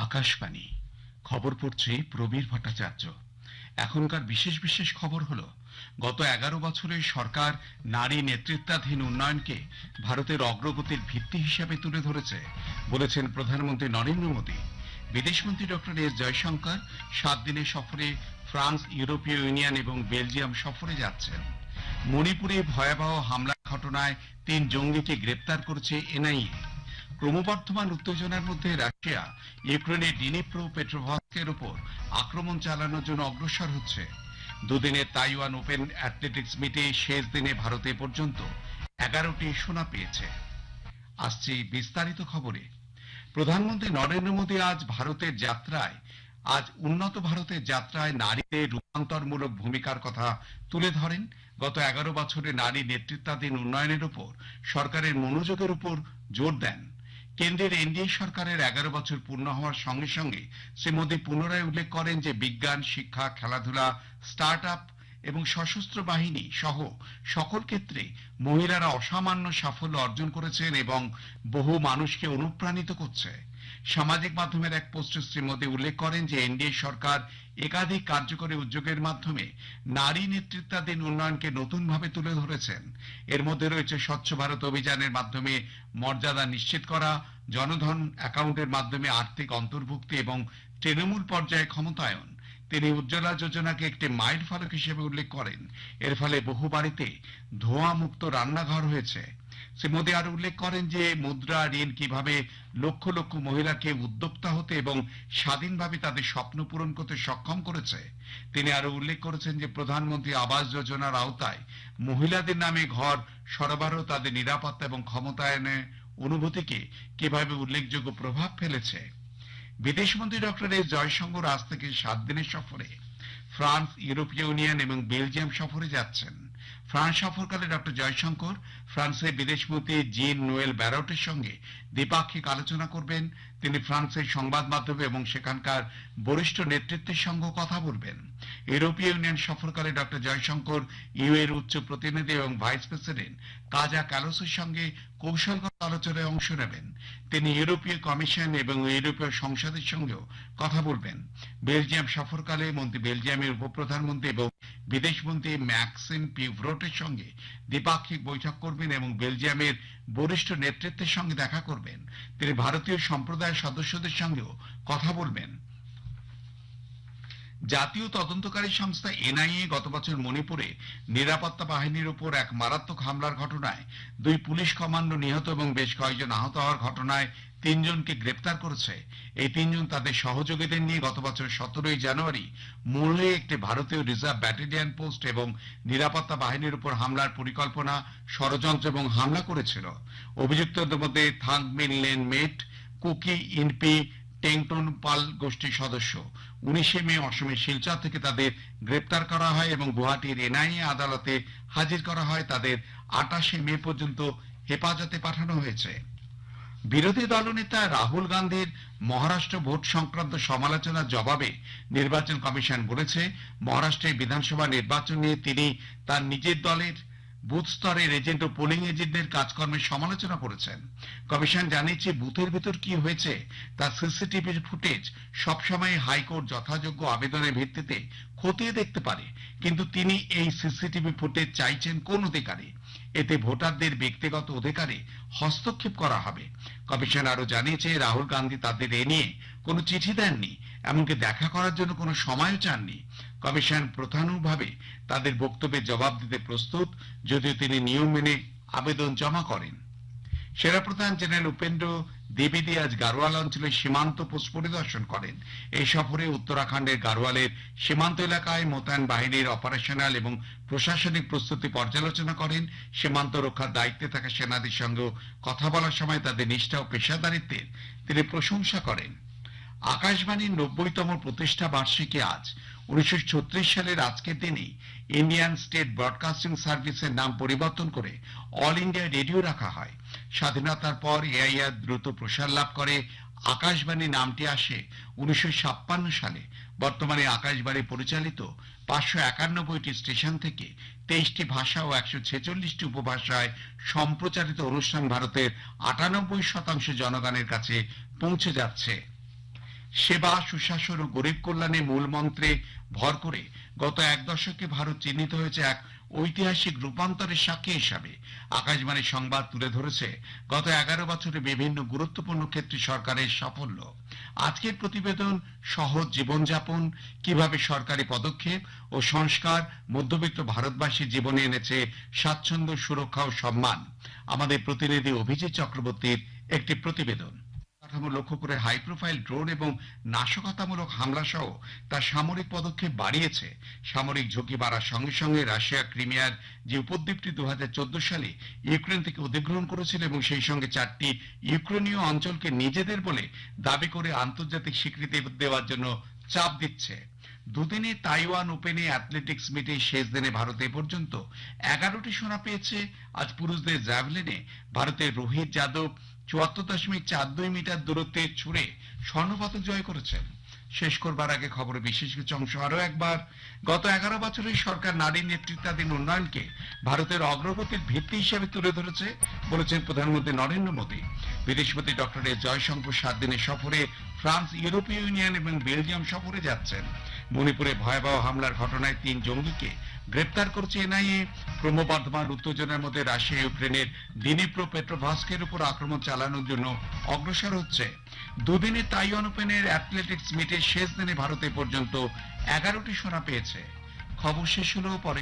আকাশবাণী খবর পড়ছে প্রবীর ভট্টাচার্য। এখনকার বিশেষ বিশেষ খবর হলো, গত 11 বছরে সরকার নারী নেতৃত্বাধীন উন্নয়নকে ভারতের অগ্রগতির ভিত্তি হিসাবে তুলে ধরেছে বলেছেন প্রধানমন্ত্রী নরেন্দ্র মোদী। বিদেশমন্ত্রী ডক্টর এস জয়শঙ্কর 7 দিনের সফরে ফ্রান্স, ইউরোপীয় ইউনিয়ন এবং বেলজিয়াম সফরে যাচ্ছেন। মণিপুরে ভয়াবহ হামলার ঘটনায় 3 জঙ্গিকে গ্রেপ্তার করেছে এনআইএ। ক্রমবর্ধমান উত্তেজনার মধ্যে রাশিয়া ইউক্রেনের ডিনিপ্রো পেট্রোভস্কের উপর আক্রমণ চালানোর জন্য অগ্রসর হচ্ছে। দুদিনের তাইওয়ান ওপেন অ্যাথলেটিক্স মিটে শেষ দিনে ভারতে পর্যন্ত 11টি সোনা পেয়েছে। আসছে বিস্তারিত খবরে। প্রধানমন্ত্রী নরেন্দ্র মোদী আজ উন্নত ভারতের যাত্রায় নারীদের রূপান্তরমূলক ভূমিকার কথা তুলে ধরেন। গত 11 বছরে নারী নেতৃত্বাধীন উন্নয়নের উপর সরকারের মনোযোগের উপর জোর দেন। কেন্দ্রের এনডিএ সরকারের 11 বছর পূর্ণ হওয়ার সঙ্গে সঙ্গে শ্রী মোদী পুনরায় উল্লেখ করেন যে বিজ্ঞান, শিক্ষা, খেলাধুলা, স্টার্ট আপ এবং সশস্ত্র বাহিনী সহ সকল ক্ষেত্রে মহিলারা অসামান্য সাফল্য অর্জন করেছেন এবং বহু মানুষকে অনুপ্রাণিত করছে। সামাজিক মাধ্যমের এক পোস্টে শ্রী মোদী উল্লেখ করেন যে এনডিএ সরকার একাধিক কার্যকরী উদ্যোগের মাধ্যমে নারী নেতৃত্বাধীন উন্নয়নকে নতুনভাবে তুলে ধরেছেন। এর মধ্যে রয়েছে স্বচ্ছ ভারত অভিযানের মাধ্যমে মর্যাদা নিশ্চিত করা, জনধন অ্যাকাউন্টের মাধ্যমে আর্থিক অন্তর্ভুক্তি এবং তৃণমূল পর্যায়ে ক্ষমতায়ন। তিনি উজ্জ্বলা যোজনাকে একটি মাইল ফলক হিসেবে উল্লেখ করেন। এর ফলে বহু বাড়িতে ধোঁয়া মুক্ত রান্নাঘর হয়েছে। শ্রী মোদী আরো উল্লেখ করেন যে মুদ্রা ঋণ কিভাবে লক্ষ লক্ষ মহিলাকে উদ্যোক্তা হতে এবং স্বাধীনভাবে তাদের স্বপ্ন পূরণ করতে সক্ষম করেছে। তিনি আরো উল্লেখ করেছেন যে প্রধানমন্ত্রী আবাস যোজনার আওতায় মহিলাদের নামে ঘর সরবরাহ তাদের নিরাপত্তা এবং ক্ষমতায়নের অনুভূতিকে কিভাবে উল্লেখযোগ্য প্রভাব ফেলেছে। বিদেশমন্ত্রী ডক্টর এস জয়শঙ্কর আজ থেকে 7 দিনের সফরে ফ্রান্স, ইউরোপীয় ইউনিয়ন এবং বেলজিয়াম সফরে যাচ্ছেন। ফ্রান্স সফরকালে ডক্টর জয়শঙ্কর ফ্রান্সের বিদেশমন্ত্রী জিন নোয়েল ব্যারটের সঙ্গে দ্বিপাক্ষিক আলোচনা করবেন। তিনি ফ্রান্সের সংবাদ মাধ্যম এবং সেখানকার বরিষ্ঠ নেতৃত্বের সঙ্গে কথা বলবেন। ইউরোপীয় ইউনিয়ন সফরকালে ডক্টর জয়শঙ্কর ইউ এর উচ্চ প্রতিনিধি এবং ভাইস প্রেসিডেন্ট কাজা ক্যালোসের সঙ্গে কৌশলগত আলোচনায় অংশ নেবেন। তিনি ইউরোপীয় কমিশন এবং ইউরোপীয় সংসদের সঙ্গেও কথা বলবেন। বেলজিয়াম সফরকালে মন্ত্রী বেলজিয়ামের উপপ্রধানমন্ত্রী এবং বিদেশমন্ত্রী ম্যাক্সিম পিভ্রোটের সঙ্গে দ্বিপাক্ষিক বৈঠক করবেন এবং বেলজিয়ামের বরিষ্ঠ নেতৃত্বের সঙ্গে দেখা করবেন। তিনি ভারতীয় সম্প্রদায়ের সদস্যদের সঙ্গেও কথা বলবেন। জাতীয় তদন্তকারী সংস্থা এনআইএ গত বছর মণিপুরে নিরাপত্তা বাহিনীর উপর এক মারাত্মক হামলার ঘটনায় 2 পুলিশ কমান্ডো নিহত এবং বেশ কয়েকজন আহত হওয়ার ঘটনায় 3 জনকে গ্রেপ্তার করেছে। এই 3 জন তাদের সহযোগীদের নিয়ে গত বছর 17 জানুয়ারি মোড়ে একটি ভারতীয় রিজার্ভ ব্যাটালিয়ন পোস্ট এবং নিরাপত্তা বাহিনীর উপর হামলার পরিকল্পনা, ষড়যন্ত্র এবং হামলা করেছিল। অভিযুক্তদের মধ্যে থাংমিন লেন মেট, কুকি ইনপি টেংটন পাল গোষ্ঠীর সদস্য। 19 মে অসমের শিলচর থেকে তাদের গ্রেপ্তার করা হয় এবং গুয়াহাটির এনআইএ আদালতে হাজির করা হয়। তাদের 28 মে পর্যন্ত হেফাজতে পাঠানো হয়েছে। বিরোধী দলনেতা রাহুল গান্ধীর মহারাষ্ট্র ভোট সংক্রান্ত সমালোচনার জবাবে নির্বাচন কমিশন বলেছে, মহারাষ্ট্রের বিধানসভা নির্বাচন নিয়ে তিনি তার নিজের দলের বুথ স্তরের এজেন্ট ও পোলিং এজেন্টদের কাজকর্মের সমালোচনা করেছেন। কমিশন জানিয়েছে, বুথের ভিতর কি হয়েছে তার সিসিটিভি ফুটেজ সবসময় হাইকোর্ট যথাযোগ্য আবেদনের ভিত্তিতে খতিয়ে দেখতে পারে, কিন্তু তিনি এই সিসিটিভি ফুটেজ চাইছেন কোন অধিকারে? এতে ভোটারদের ব্যক্তিগত অধিকারে হস্তক্ষেপ করা হবে। কমিশন আরো জানিয়েছে, রাহুল গান্ধী তাদের এ নিয়ে কোনো চিঠি দেননি, এমনকি দেখা করার জন্য কোনো সময়ও চাননি। কমিশন প্রধানভাবে তাদের বক্তব্যের জবাব দিতে প্রস্তুত, যদিও তিনি নিয়ম মেনে আবেদন জমা করেন। সেনাপ্রধান জেনারেল উপেন্দ্র দ্বিবেদী আজ গাড়োয়াল অঞ্চলের সীমান্ত পোস্ট পরিদর্শন করেন। এই সফরে উত্তরাখণ্ডের গাড়োয়ালের সীমান্ত এলাকায় মোতায়েন বাহিনীর অপারেশনাল এবং প্রশাসনিক প্রস্তুতি পর্যালোচনা করেন। সীমান্ত রক্ষার দায়িত্বে থাকা সেনাদের সঙ্গে কথা বলার সময় তাদের নিষ্ঠা ও পেশাদারিত্বের তিনি প্রশংসা করেন। আকাশবাণীর 90তম প্রতিষ্ঠা বার্ষিকী আজ। 1936 সালের আজকের দিনেই ইন্ডিয়ান স্টেট ব্রডকাস্টিং সার্ভিসের নাম পরিবর্তন করে অল ইন্ডিয়া রেডিও রাখা হয়। স্বাধীনতার পর এআইআর দ্রুত প্রসার লাভ করে। আকাশবাণী নামটি আসে 1956 সালে। বর্তমানে আকাশবাণী পরিচালিত 591টি স্টেশন থেকে 23টি ভাষা ও 146টি উপভাষায় সম্প্রচারিত অনুষ্ঠান ভারতের 98% জনগণের কাছে পৌঁছে যাচ্ছে। সেবা, সুশাসন ও গরিব কল্যাণে মূল মন্ত্রে ভর করে গত এক দশকে ভারত চিহ্নিত হয়েছে এক ঐতিহাসিক রূপান্তরের সাক্ষী হিসাবে। আকাশবাণীর সংবাদ তুলে ধরেছে গত 11 বছরে বিভিন্ন গুরুত্বপূর্ণ ক্ষেত্রে সরকারের সাফল্য। আজকের প্রতিবেদন সহজ জীবনযাপন, কিভাবে সরকারি পদক্ষেপ ও সংস্কার মধ্যবিত্ত ভারতবাসীর জীবনে এনেছে স্বাচ্ছন্দ্য, সুরক্ষা ও সম্মান। আমাদের প্রতিনিধি অভিজিৎ চক্রবর্তীর একটি প্রতিবেদন। কাঠামো লক্ষ্য করে হাই প্রোফাইল ড্রোন এবং নাশকতামূলক হামলা সহ তার সামরিক পদক্ষেপ বাড়িয়েছে। সামরিক ঝুঁকি বাড়ার সঙ্গে সঙ্গে রাশিয়া ক্রিমিয়ার যে উপদ্বীপটি 2014 সালে ইউক্রেন থেকে অধিগ্রহণ করেছিল এবং সেই সঙ্গে 4টি ইউক্রেনীয় অঞ্চলকে নিজেদের বলে দাবি করে আন্তর্জাতিক স্বীকৃতি দেওয়ার জন্য চাপ দিচ্ছে। দুদিনে তাইওয়ান ওপেনে অ্যাথলেটিক্স মিটে শেষ দিনে ভারত এ পর্যন্ত 11টি সোনা পেয়েছে। আজ পুরুষদের জ্যাভলিনে ভারতের রোহিত যাদব 74.42 মিটার দূরত্বে ছুড়ে স্বর্ণপদক জয় করেছেন। শেষ করবার আগে খবরের বিশেষ কিছু অংশ আরো একবার। গত 11 বছরে সরকার নারী নেতৃত্বাধীন উন্নয়নকে ভারতের অগ্রগতির ভিত্তি হিসেবে তুলে ধরেছে বলেছেন প্রধানমন্ত্রী নরেন্দ্র মোদী। বিদেশমন্ত্রী ডক্টর এস জয়শঙ্কর 7 দিনের সফরে ফ্রান্স, ইউরোপীয় ইউনিয়ন এবং বেলজিয়াম সফরে যাচ্ছেন। মণিপুরে ভয়াবহ হামলার ঘটনায় 3 জঙ্গিকে গ্রেপ্তার করেছে এনআইএ। ক্রমবর্ধমান উত্তেজনার মধ্যে রাশিয়া ইউক্রেনের দিনিপ্রো পেট্রোভাস্কের উপর আক্রমণ চালানোর জন্য অগ্রসর হচ্ছে। দুদিনে তাইওয়ান ওপেনের অ্যাথলেটিক্স মিটে শেষ দিনে ভারত এ পর্যন্ত 11টি সোনা পেয়েছে। খবর শেষ হলো, পরে